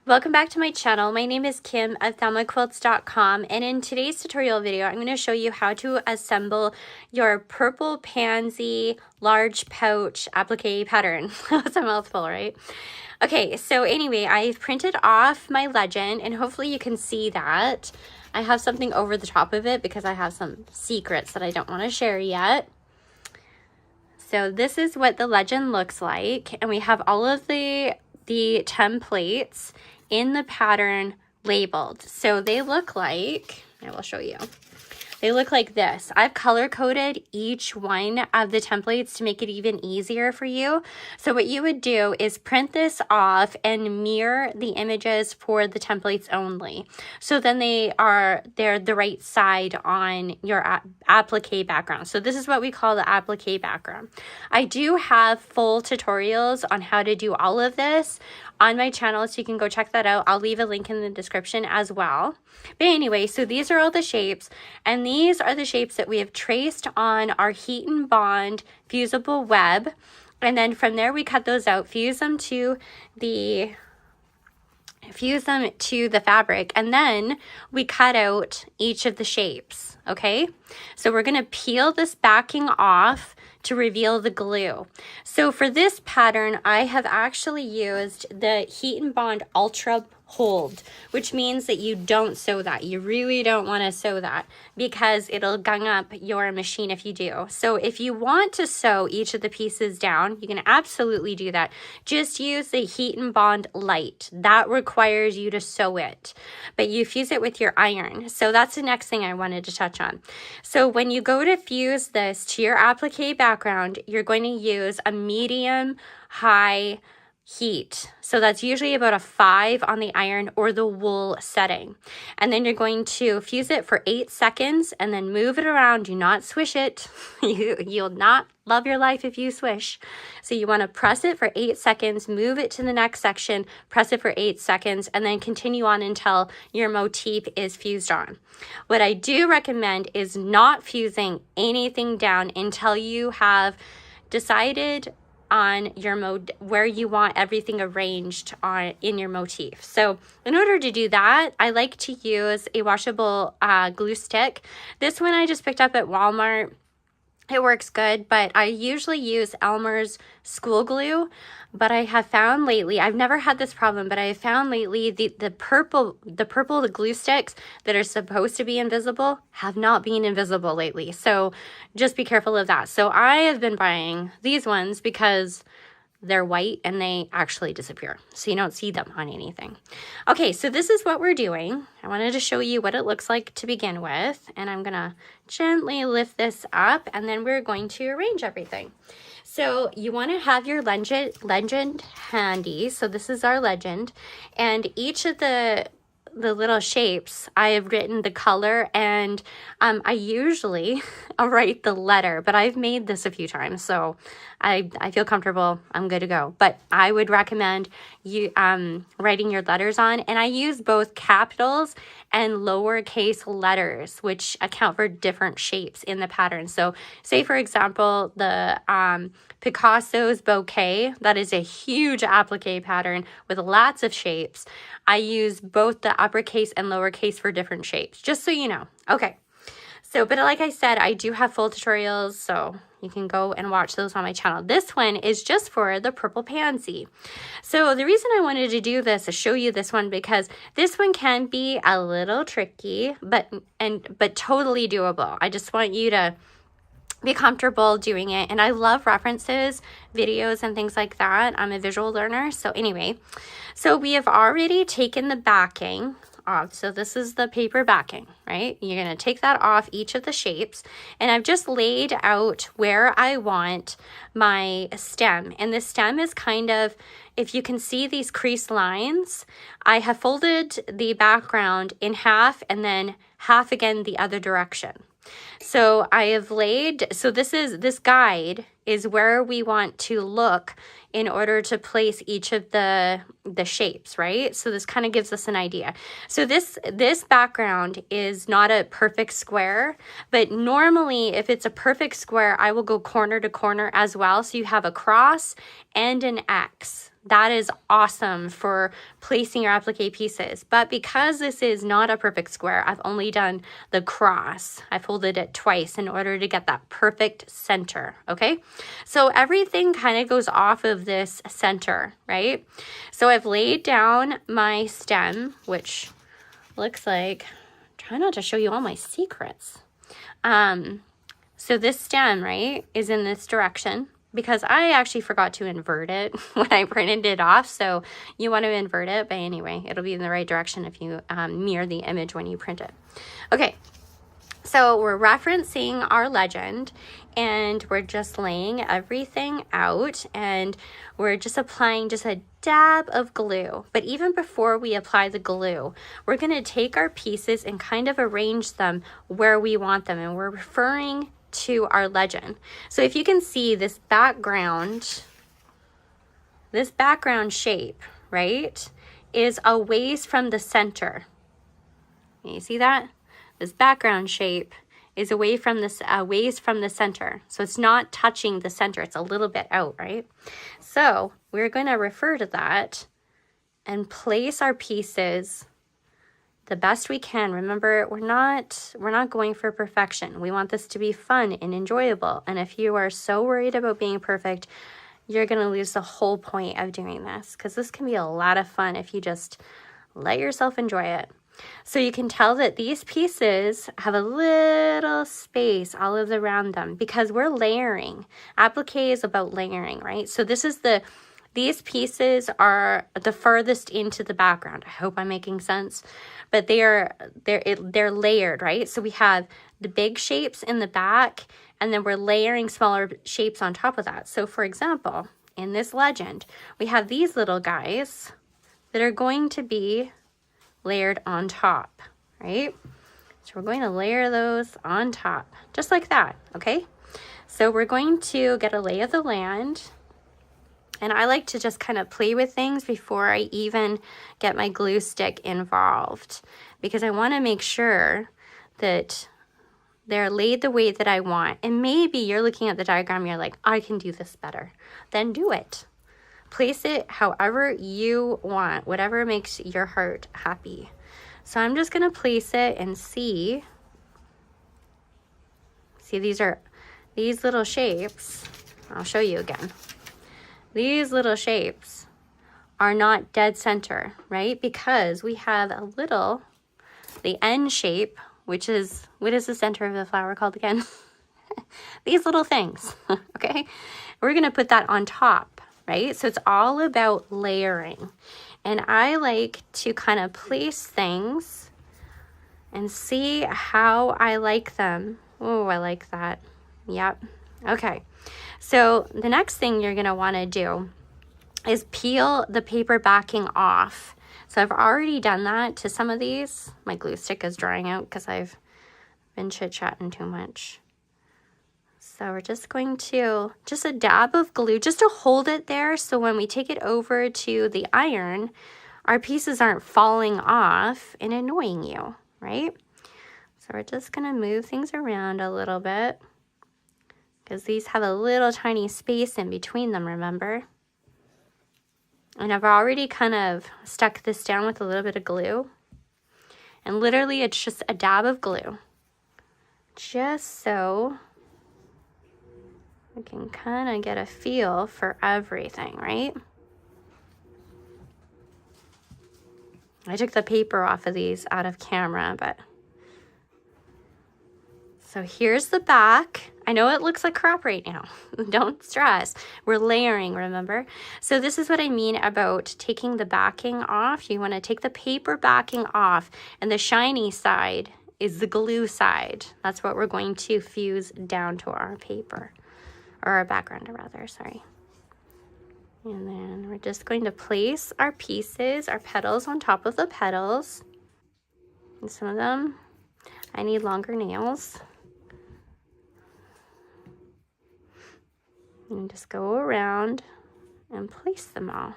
Welcome back to my channel. My name is Kim of ThelmaQuilts.com, and in today's tutorial video, I'm going to show you how to assemble your Purple Pansy large pouch applique pattern. That's a mouthful, right? Okay, so anyway, I've printed off my legend, and hopefully you can see that. I have something over the top of it because I have some secrets that I don't want to share yet. So this is what the legend looks like, and we have all of the templates in the pattern labeled. So they look like, I will show you. They look like this. I've color coded each one of the templates to make it even easier for you. So what you would do is print this off and mirror the images for the templates only. So then they're the right side on your applique background. So this is what we call the applique background. I do have full tutorials on how to do all of this on my channel, so you can go check that out. I'll leave a link in the description as well. But anyway, so these are all the shapes, and these are the shapes that we have traced on our heat and bond fusible web. And then from there, we cut those out, fuse them to the fabric, and then we cut out each of the shapes. Okay, so we're going to peel this backing off to reveal the glue. So for this pattern, I have actually used the Heat and Bond Ultra Hold, which means that you don't sew that. You really don't want to sew that because it'll gung up your machine if you do. So if you want to sew each of the pieces down, you can absolutely do that. Just use the Heat and Bond Light. That requires you to sew it, but you fuse it with your iron. So that's the next thing I wanted to touch on. So when you go to fuse this to your applique background, you're going to use a medium high heat. So that's usually about a 5 on the iron or the wool setting. And then you're going to fuse it for 8 seconds and then move it around. Do not swish it. You'll not love your life if you swish. So you want to press it for 8 seconds, move it to the next section, press it for 8 seconds, and then continue on until your motif is fused on. What I do recommend is not fusing anything down until you have decided on your where you want everything arranged in your motif. So in order to do that, I like to use a washable glue stick. This one I just picked up at Walmart. It works good, but I usually use Elmer's school glue. But I have found lately, I've never had this problem, but I have found lately the purple glue sticks that are supposed to be invisible have not been invisible lately. So just be careful of that. So I have been buying these ones because they're white and they actually disappear. So you don't see them on anything. Okay, so this is what we're doing. I wanted to show you what it looks like to begin with. And I'm gonna gently lift this up and then we're going to arrange everything. So you want to have your legend handy. So this is our legend, and each of the little shapes, I have written the color, and I usually write the letter, but I've made this a few times, so I feel comfortable. I'm good to go. But I would recommend you writing your letters on, and I use both capitals and lowercase letters, which account for different shapes in the pattern. So say, for example, the Picasso's bouquet, that is a huge applique pattern with lots of shapes. I use both the uppercase and lowercase for different shapes, just so you know. Okay, so, but like I said, I do have full tutorials, so you can go and watch those on my channel. This one is just for the Purple Pansy. So the reason I wanted to do this is show you this one because this one can be a little tricky, but totally doable. I just want you to be comfortable doing it. And I love references, videos, and things like that. I'm a visual learner. So anyway, so we have already taken the backing off. So this is the paper backing, right? You're going to take that off each of the shapes. And I've just laid out where I want my stem. And the stem is kind of, if you can see these crease lines, I have folded the background in half and then half again the other direction. So I have laid, so this guide is where we want to look in order to place each of the shapes, right? So this kind of gives us an idea. So this background is not a perfect square, but normally if it's a perfect square, I will go corner to corner as well. So you have a cross and an X. that is awesome for placing your applique pieces. But because this is not a perfect square, I've only done the cross. I folded it twice in order to get that perfect center, okay? So everything kind of goes off of this center, right? So I've laid down my stem, which looks like, try not to show you all my secrets. So this stem, right, is in this direction, because I actually forgot to invert it when I printed it off. So you want to invert it, but anyway, it'll be in the right direction if you mirror the image when you print it. Okay, so we're referencing our legend, and we're just laying everything out, and we're just applying just a dab of glue. But even before we apply the glue, we're going to take our pieces and kind of arrange them where we want them, and we're referring to our legend. So if you can see this background shape, right, is a ways from the center. Can you see that? This background shape is away from this ways from the center. So it's not touching the center. It's a little bit out, right? So we're going to refer to that and place our pieces the best we can. Remember, we're not going for perfection. We want this to be fun and enjoyable. And if you are so worried about being perfect, you're going to lose the whole point of doing this, because this can be a lot of fun if you just let yourself enjoy it. So you can tell that these pieces have a little space all around them because we're layering. Applique is about layering, right? So these pieces are the furthest into the background. I hope I'm making sense, but they're layered, right? So we have the big shapes in the back, and then we're layering smaller shapes on top of that. So for example, in this legend, we have these little guys that are going to be layered on top, right? So we're going to layer those on top, just like that, okay? So we're going to get a lay of the land. And I like to just kind of play with things before I even get my glue stick involved, because I want to make sure that they're laid the way that I want. And maybe you're looking at the diagram, you're like, I can do this better. Then do it. Place it however you want, whatever makes your heart happy. So I'm just going to place it and see these little shapes. I'll show you again. These little shapes are not dead center, right? Because we have the end shape, which is, what is the center of the flower called again? These little things, okay? We're going to put that on top, right? So it's all about layering. And I like to kind of place things and see how I like them. Oh, I like that. Yep. Okay. So the next thing you're going to want to do is peel the paper backing off. So I've already done that to some of these. My glue stick is drying out because I've been chit-chatting too much. So we're just going to, just a dab of glue just to hold it there, so when we take it over to the iron, our pieces aren't falling off and annoying you, right? So we're just going to move things around a little bit, because these have a little tiny space in between them, remember? And I've already kind of stuck this down with a little bit of glue. And literally it's just a dab of glue, just so we can kind of get a feel for everything, right? I took the paper off of these out of camera, but... So here's the back. I know it looks like crap right now. Don't stress. We're layering, remember? So this is what I mean about taking the backing off. You want to take the paper backing off, and the shiny side is the glue side. That's what we're going to fuse down to our paper, or our background rather, sorry. And then we're just going to place our pieces, our petals on top of the petals. And some of them, I need longer nails. And just go around and place them all.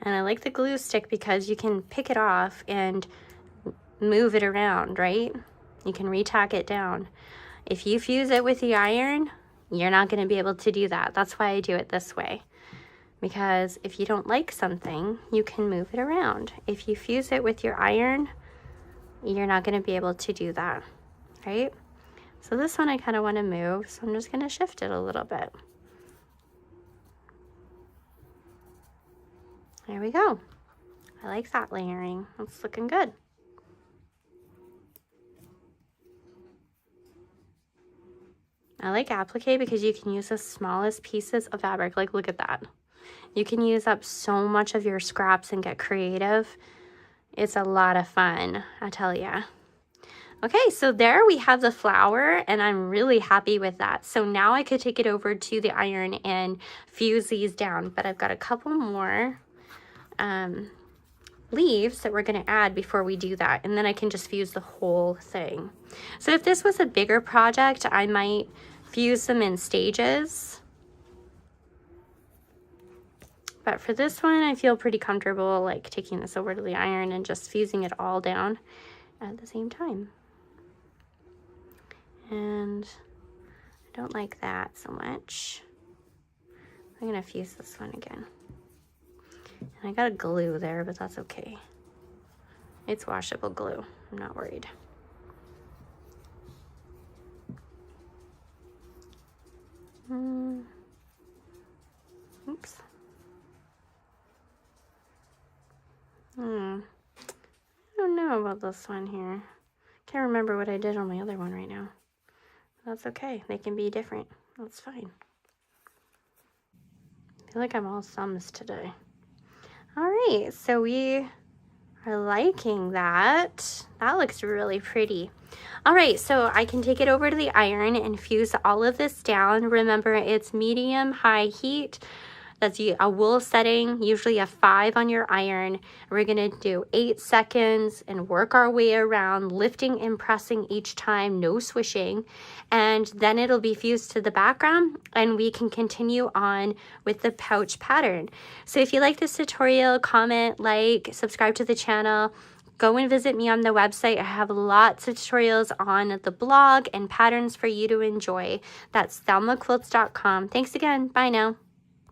And I like the glue stick because you can pick it off and move it around, right? You can retack it down. If you fuse it with the iron, you're not going to be able to do that. That's why I do it this way. Because if you don't like something, you can move it around. If you fuse it with your iron, you're not going to be able to do that, right? So this one I kind of want to move, so I'm just going to shift it a little bit. There we go. I like that layering. It's looking good. I like applique because you can use the smallest pieces of fabric. Like, look at that. You can use up so much of your scraps and get creative. It's a lot of fun, I tell ya. Okay, so there we have the flower, and I'm really happy with that. So now I could take it over to the iron and fuse these down, but I've got a couple more leaves that we're going to add before we do that, and then I can just fuse the whole thing. So if this was a bigger project, I might fuse them in stages. But for this one, I feel pretty comfortable like taking this over to the iron and just fusing it all down at the same time. And I don't like that so much. I'm gonna fuse this one again. And I got a glue there, but that's okay. It's washable glue, I'm not worried. Oops. I don't know about this one here. Can't remember what I did on my other one right now. That's okay. They can be different. That's fine. I feel like I'm all thumbs today. All right, so we are liking that. That looks really pretty. All right, so I can take it over to the iron and fuse all of this down. Remember, it's medium-high heat. That's a wool setting, usually a 5 on your iron. We're gonna do 8 seconds and work our way around, lifting and pressing each time, no swishing. And then it'll be fused to the background and we can continue on with the pouch pattern. So if you like this tutorial, comment, like, subscribe to the channel. Go and visit me on the website. I have lots of tutorials on the blog and patterns for you to enjoy. That's thelmaquilts.com. Thanks again. Bye now.